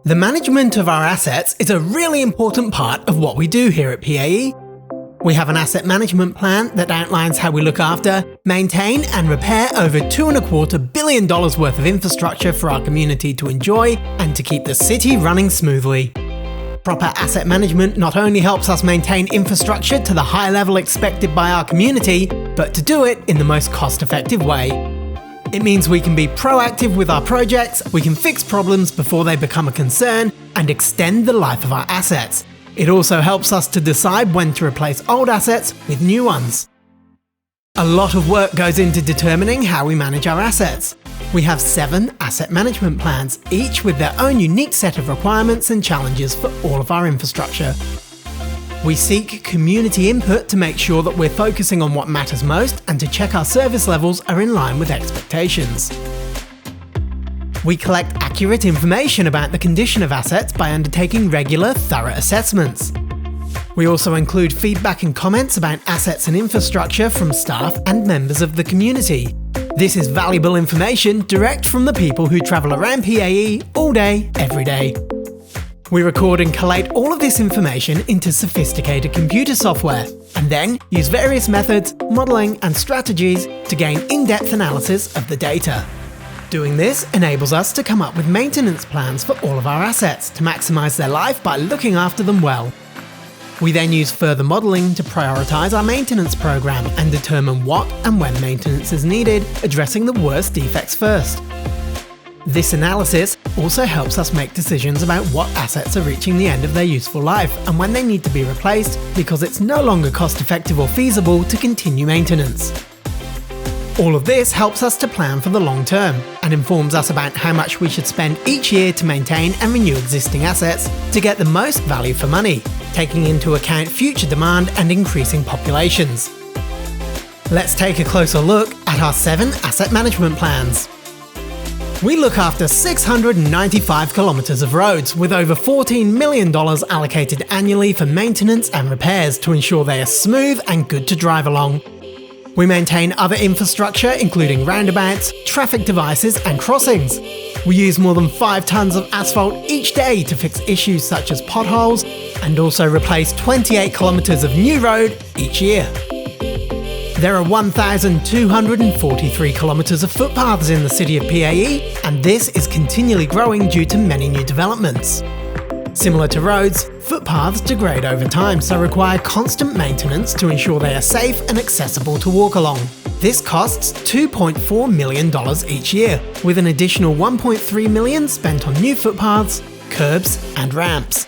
The management of our assets is a really important part of what we do here at PAE. We have an asset management plan that outlines how we look after, maintain and repair over $2.25 billion worth of infrastructure for our community to enjoy and to keep the city running smoothly. Proper asset management not only helps us maintain infrastructure to the high level expected by our community, but to do it in the most cost-effective way. It means we can be proactive with our projects, we can fix problems before they become a concern, and extend the life of our assets. It also helps us to decide when to replace old assets with new ones. A lot of work goes into determining how we manage our assets. We have 7 asset management plans, each with their own unique set of requirements and challenges for all of our infrastructure. We seek community input to make sure that we're focusing on what matters most and to check our service levels are in line with expectations. We collect accurate information about the condition of assets by undertaking regular, thorough assessments. We also include feedback and comments about assets and infrastructure from staff and members of the community. This is valuable information direct from the people who travel around PAE all day, every day. We record and collate all of this information into sophisticated computer software, and then use various methods, modelling and strategies to gain in-depth analysis of the data. Doing this enables us to come up with maintenance plans for all of our assets to maximise their life by looking after them well. We then use further modelling to prioritise our maintenance program and determine what and when maintenance is needed, addressing the worst defects first. This analysis also helps us make decisions about what assets are reaching the end of their useful life and when they need to be replaced because it's no longer cost-effective or feasible to continue maintenance. All of this helps us to plan for the long term and informs us about how much we should spend each year to maintain and renew existing assets to get the most value for money, taking into account future demand and increasing populations. Let's take a closer look at our 7 asset management plans. We look after 695 kilometres of roads with over $14 million allocated annually for maintenance and repairs to ensure they are smooth and good to drive along. We maintain other infrastructure including roundabouts, traffic devices and crossings. We use more than 5 tonnes of asphalt each day to fix issues such as potholes and also replace 28 kilometres of new road each year. There are 1,243 kilometres of footpaths in the city of PAE, and this is continually growing due to many new developments. Similar to roads, footpaths degrade over time, so require constant maintenance to ensure they are safe and accessible to walk along. This costs $2.4 million each year, with an additional $1.3 million spent on new footpaths, curbs and ramps.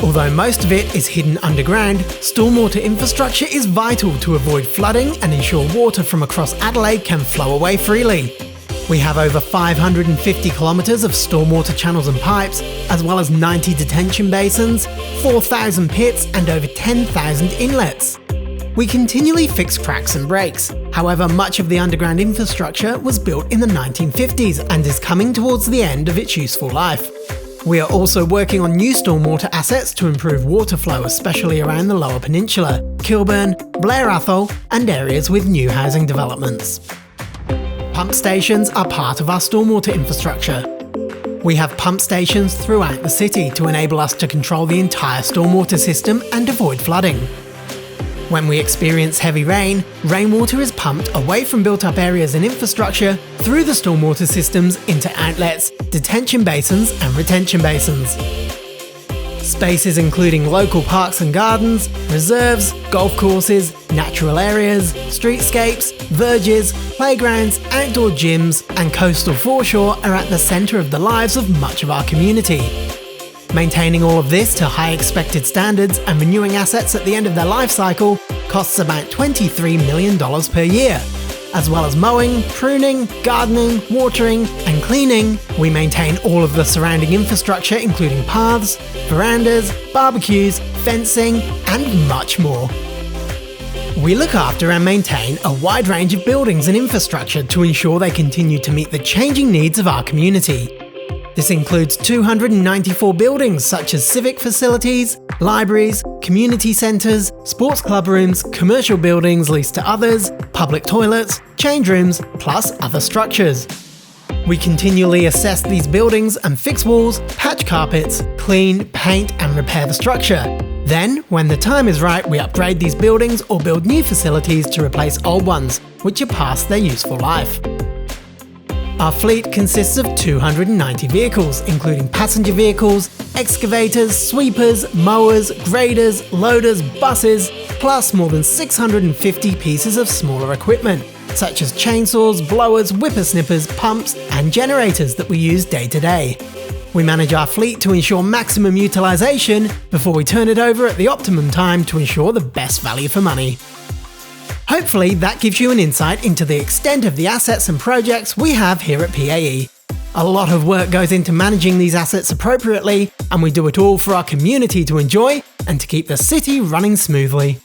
Although most of it is hidden underground, stormwater infrastructure is vital to avoid flooding and ensure water from across Adelaide can flow away freely. We have over 550 kilometres of stormwater channels and pipes, as well as 90 detention basins, 4,000 pits and over 10,000 inlets. We continually fix cracks and breaks. However, much of the underground infrastructure was built in the 1950s and is coming towards the end of its useful life. We are also working on new stormwater assets to improve water flow, especially around the Lower Peninsula, Kilburn, Blair Athol and areas with new housing developments. Pump stations are part of our stormwater infrastructure. We have pump stations throughout the city to enable us to control the entire stormwater system and avoid flooding. When we experience heavy rain, rainwater is pumped away from built-up areas and infrastructure through the stormwater systems into outlets, detention basins and retention basins. Spaces including local parks and gardens, reserves, golf courses, natural areas, streetscapes, verges, playgrounds, outdoor gyms and coastal foreshore are at the centre of the lives of much of our community. Maintaining all of this to high expected standards and renewing assets at the end of their life cycle costs about $23 million per year. As well as mowing, pruning, gardening, watering and cleaning, we maintain all of the surrounding infrastructure including paths, verandas, barbecues, fencing and much more. We look after and maintain a wide range of buildings and infrastructure to ensure they continue to meet the changing needs of our community. This includes 294 buildings such as civic facilities, libraries, community centres, sports club rooms, commercial buildings leased to others, public toilets, change rooms, plus other structures. We continually assess these buildings and fix walls, patch carpets, clean, paint and repair the structure. Then, when the time is right, we upgrade these buildings or build new facilities to replace old ones, which are past their useful life. Our fleet consists of 290 vehicles, including passenger vehicles, excavators, sweepers, mowers, graders, loaders, buses, plus more than 650 pieces of smaller equipment, such as chainsaws, blowers, whippersnippers, pumps, and generators that we use day to day. We manage our fleet to ensure maximum utilisation before we turn it over at the optimum time to ensure the best value for money. Hopefully that gives you an insight into the extent of the assets and projects we have here at PAE. A lot of work goes into managing these assets appropriately, and we do it all for our community to enjoy and to keep the city running smoothly.